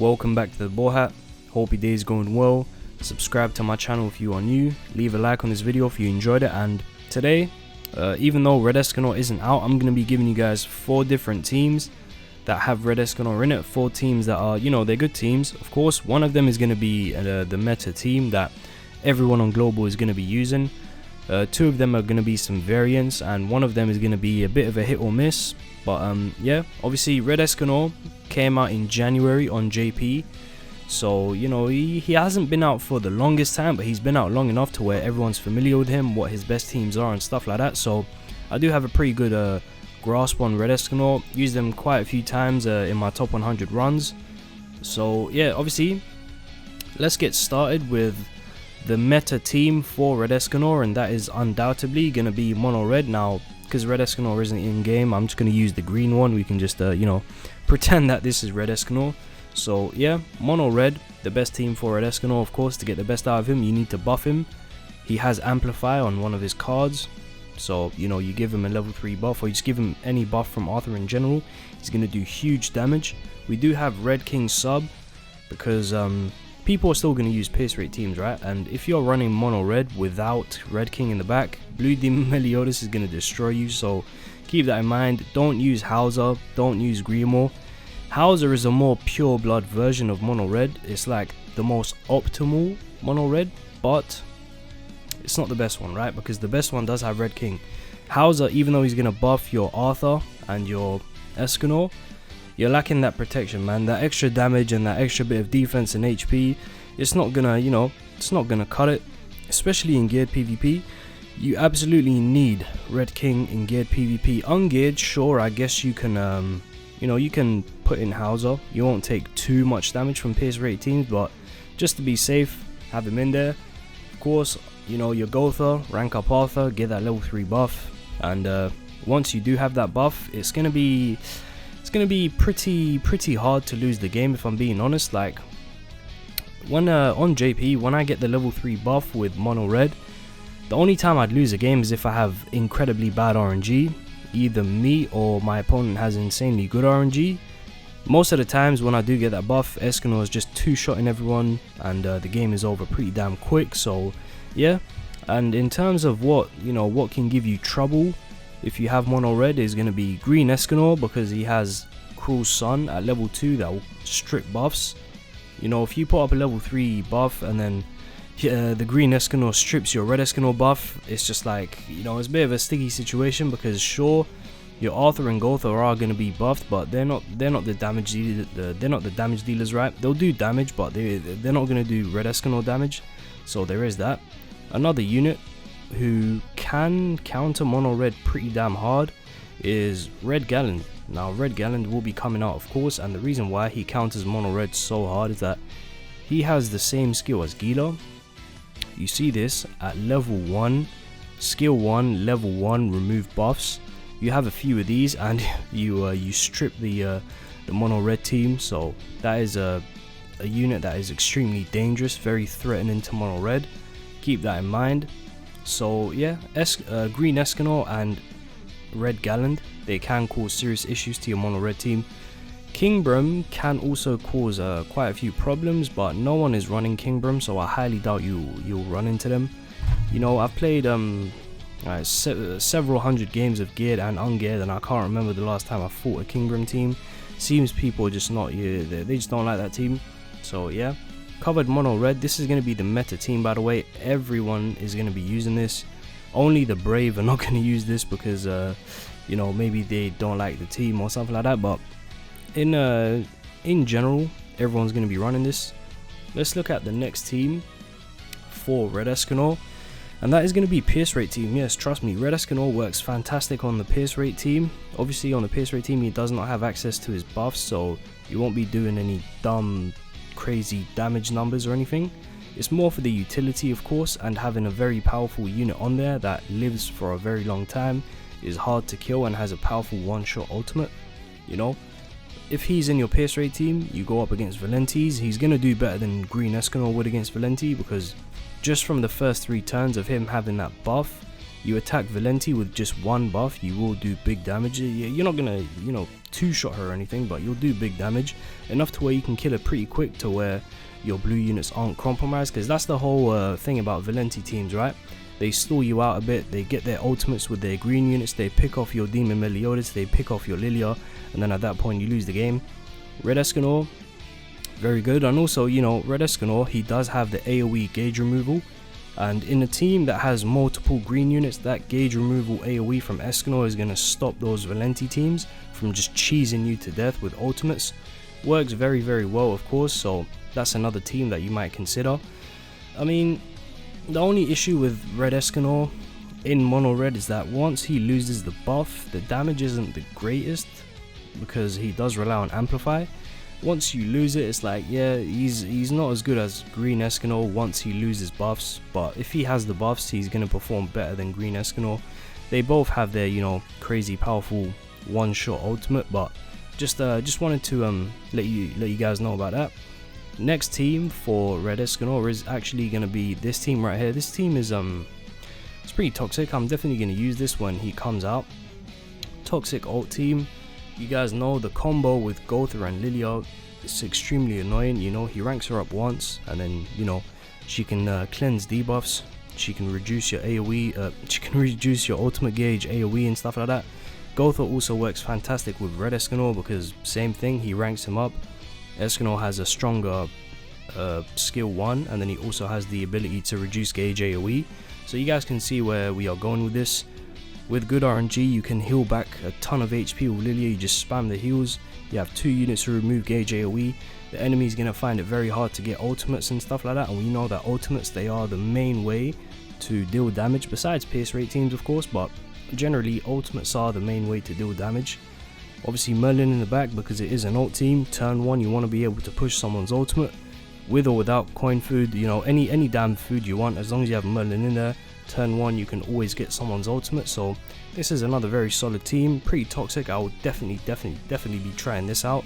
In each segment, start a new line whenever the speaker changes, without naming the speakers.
Welcome back to the Ball Hat. Hope your day is going well. Subscribe to my channel if you are new. Leave a like on this video if you enjoyed it. And today, even though Red ESCANOR isn't out, I'm going to be giving you guys 4 different teams that have Red ESCANOR in it. 4 teams that are, they're good teams. Of course, one of them is going to be the meta team that everyone on Global is going to be using. 2 of them are going to be some variants, and one of them is going to be a bit of a hit or miss. But yeah, obviously Red ESCANOR came out in January on JP, so he hasn't been out for the longest time, but he's been out long enough to where everyone's familiar with him, what his best teams are and stuff like that. So I do have a pretty good grasp on Red ESCANOR. Used them quite a few times in my top 100 runs. So yeah, obviously let's get started with the meta team for Red ESCANOR, and that is undoubtedly going to be Mono Red. Now, because Red ESCANOR isn't in game, I'm just going to use the green one. We can just pretend that this is Red ESCANOR. So yeah, Mono Red, the best team for Red ESCANOR. Of course, to get the best out of him, you need to buff him. He has Amplify on one of his cards, so you give him a level 3 buff, or you just give him any buff from Arthur in general. He's going to do huge damage. We do have Red King sub, because people are still going to use pierce rate teams, right? And if you're running Mono Red without Red King in the back, Blue Demon Meliodas is going to destroy you, so keep that in mind. Don't use Hauser, don't use Grimoire. Hauser is a more pure blood version of Mono Red. It's like the most optimal Mono Red, but it's not the best one, right? Because the best one does have Red King. Hauser, even though he's going to buff your Arthur and your ESCANOR, you're lacking that protection, man. That extra damage and that extra bit of defense and HP, it's not gonna, it's not gonna cut it. Especially in geared PvP, you absolutely need Red King in geared PvP. Ungeared, sure, I guess you can, you can put in Hauser. You won't take too much damage from pierce rate teams, but just to be safe, have him in there. Of course, your Gotha, rank up Arthur, get that level 3 buff, and once you do have that buff, it's gonna be pretty hard to lose the game, if I'm being honest. Like when on JP, when I get the level 3 buff with Mono Red, the only time I'd lose a game is if I have incredibly bad RNG. Either me or my opponent has insanely good RNG. Most of the times when I do get that buff, ESCANOR is just 2-shotting everyone, and the game is over pretty damn quick. So yeah, and in terms of what can give you trouble if you have Mono Red, is going to be Green ESCANOR, because he has Cruel Sun at level 2 that will strip buffs. If you put up a level 3 buff and then the Green ESCANOR strips your Red ESCANOR buff, it's just like, it's a bit of a sticky situation, because sure, your Arthur and Gotha are going to be buffed, but they're not the damage dealers, right? They'll do damage, but they're not going to do Red ESCANOR damage. So there is that. Another unit who can counter Mono Red pretty damn hard is Red Galland. Now Red Galland will be coming out, of course, and the reason why he counters Mono Red so hard is that he has the same skill as Gila. You see this at level 1, skill 1, level 1, remove buffs. You have a few of these and you strip the Mono Red team. So that is a unit that is extremely dangerous, very threatening to Mono Red. Keep that in mind. So yeah, Green ESCANOR and Red Galland, they can cause serious issues to your Mono Red team. Kingbrum can also cause quite a few problems, but no one is running Kingbrum, so I highly doubt you'll run into them. I've played several hundred games of geared and ungeared, and I can't remember the last time I fought a Kingbrum team. Seems people are just not, they just don't like that team. So yeah, covered Mono Red. This is going to be the meta team, by the way. Everyone is going to be using this. Only the brave are not going to use this because maybe they don't like the team or something like that, but in general, everyone's going to be running this. Let's look at the next team for Red ESCANOR, and that is going to be pierce rate team. Yes, trust me, Red ESCANOR works fantastic on the pierce rate team. Obviously on the pierce rate team, he does not have access to his buffs, so you won't be doing any dumb crazy damage numbers or anything. It's more for the utility, of course, and having a very powerful unit on there that lives for a very long time, is hard to kill, and has a powerful one-shot ultimate. If he's in your pierce rate team, you go up against Valentes, he's going to do better than Green ESCANOR would against Valenti, because just from the first 3 turns of him having that buff, you attack Valenti with just one buff, you will do big damage. You're not gonna, you know, two-shot her or anything, but you'll do big damage, enough to where you can kill her pretty quick to where your blue units aren't compromised, because that's the whole thing about Valenti teams, right? They stall you out a bit, they get their ultimates with their green units, they pick off your Demon Meliodas, they pick off your Lilia, and then at that point you lose the game. Red Escanor, very good. And also, you know, Red Escanor, he does have the AoE gauge removal, and in a team that has multiple green units, that gauge removal AoE from Escanor is going to stop those Valenti teams from just cheesing you to death with ultimates. Works very, very well, of course, so that's another team that you might consider. I mean, the only issue with Red Escanor in mono red is that once he loses the buff, the damage isn't the greatest, because he does rely on amplify. Once you lose it, it's like, yeah, he's not as good as green Escanor once he loses buffs, but if he has the buffs, he's going to perform better than green Escanor. They both have their, you know, crazy powerful one-shot ultimate, but just wanted to let you guys know about that. Next team for Red Escanor is actually going to be this team right here. This team is it's pretty toxic. I'm definitely going to use this when he comes out. Toxic ult team. You guys know the combo with Gotha and Lilia is extremely annoying. You know, he ranks her up once, and then, you know, she can cleanse debuffs, she can reduce your AoE, she can reduce your ultimate gauge AoE and stuff like that. Gotha also works fantastic with Red Escanor because same thing, he ranks him up. Escanor has a stronger skill 1, and then he also has the ability to reduce gauge AoE. So you guys can see where we are going with this. With good RNG, you can heal back a ton of HP with Lilia. You just spam the heals. You have 2 units to remove gauge AoE. The enemy is going to find it very hard to get ultimates and stuff like that, and we know that ultimates, they are the main way to deal damage, besides pierce rate teams of course, but generally ultimates are the main way to deal damage. Obviously Merlin in the back because it is an ult team. Turn 1 you want to be able to push someone's ultimate with or without coin food, you know, any damn food you want, as long as you have Merlin in there. Turn 1 you can always get someone's ultimate, so this is another very solid team, pretty toxic. I will definitely be trying this out.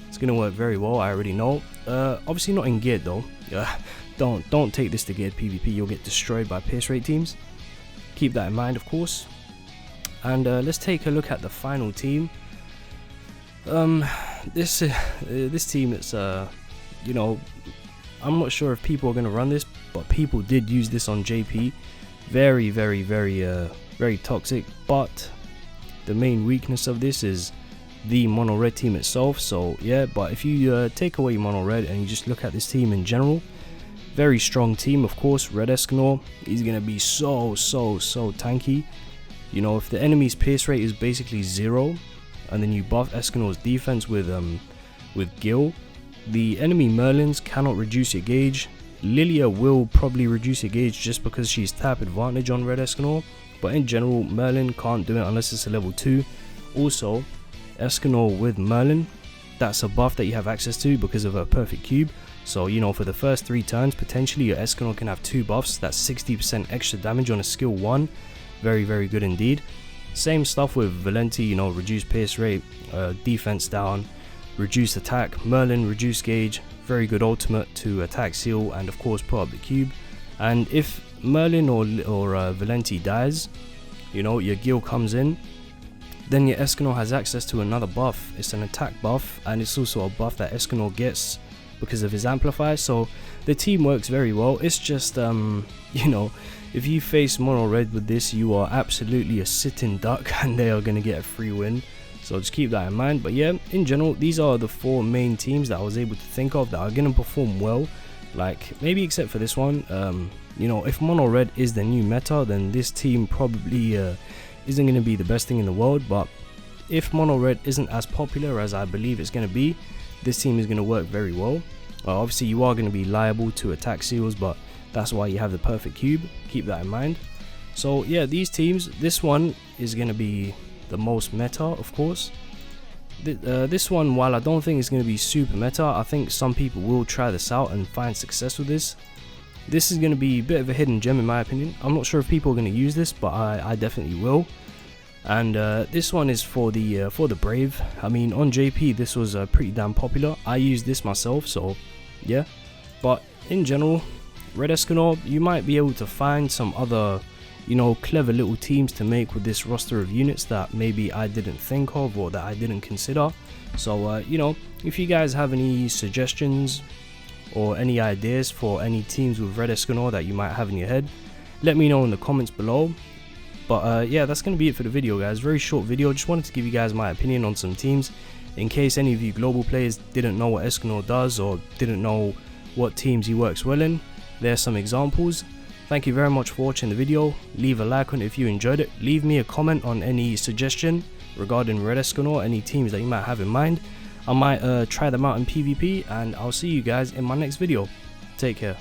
It's gonna work very well, I already know. Obviously not in geared though. Don't take this to geared PvP, you'll get destroyed by pierce rate teams. Keep that in mind of course. And let's take a look at the final team. This team, it's you know, I'm not sure if people are gonna run this, but people did use this on JP. Very toxic, but the main weakness of this is the mono red team itself. So yeah, but if you take away mono red and you just look at this team in general, very strong team of course. Red Escanor is gonna be so tanky. You know, if the enemy's pierce rate is basically 0, and then you buff Escanor's defense with Gil, the enemy Merlins cannot reduce your gauge. Lilia will probably reduce your gauge just because she's tap advantage on Red Escanor, but in general Merlin can't do it unless it's a level 2. Also, Escanor with Merlin, that's a buff that you have access to because of her perfect cube. So, you know, for the first 3 turns, potentially your Escanor can have 2 buffs. That's 60% extra damage on a skill 1. Very good indeed. Same stuff with Valenti, you know, reduce pierce rate, defense down, reduce attack. Merlin, reduce gauge, very good ultimate to attack seal and of course put up the cube. And if Merlin or Valenti dies, you know, your Gil comes in, then your Escanor has access to another buff. It's an attack buff, and it's also a buff that Escanor gets because of his amplify. So the team works very well. It's just you know, if you face mono red with this, you are absolutely a sitting duck and they are going to get a free win. So just keep that in mind. But yeah, in general, these are the 4 main teams that I was able to think of that are going to perform well. Like, maybe except for this one. You know, if mono red is the new meta, then this team probably isn't going to be the best thing in the world. But if mono red isn't as popular as I believe it's going to be, this team is going to work very well. Obviously you are going to be liable to attack seals, but that's why you have the perfect cube. Keep that in mind. So yeah, these teams, this one is going to be the most meta of course. This one, while I don't think it's going to be super meta, I think some people will try this out and find success with this. This is going to be a bit of a hidden gem in my opinion. I'm not sure if people are going to use this, but I definitely will. And this one is for the brave. I mean, on JP this was pretty damn popular. I used this myself, so yeah. But in general, Red Escanor, you might be able to find some other you know, clever little teams to make with this roster of units that maybe I didn't think of or that I didn't consider. So you know, if you guys have any suggestions or any ideas for any teams with red ESCANOR that you might have in your head, let me know in the comments below. But yeah, that's going to be it for the video, guys. Very short video. Just wanted to give you guys my opinion on some teams in case any of you global players didn't know what ESCANOR does or didn't know what teams he works well in. There's some examples. Thank you very much for watching the video. Leave a like on it if you enjoyed it. Leave me a comment on any suggestion regarding red ESCANOR, any teams that you might have in mind. I might try them out in PvP, and I'll see you guys in my next video. Take care.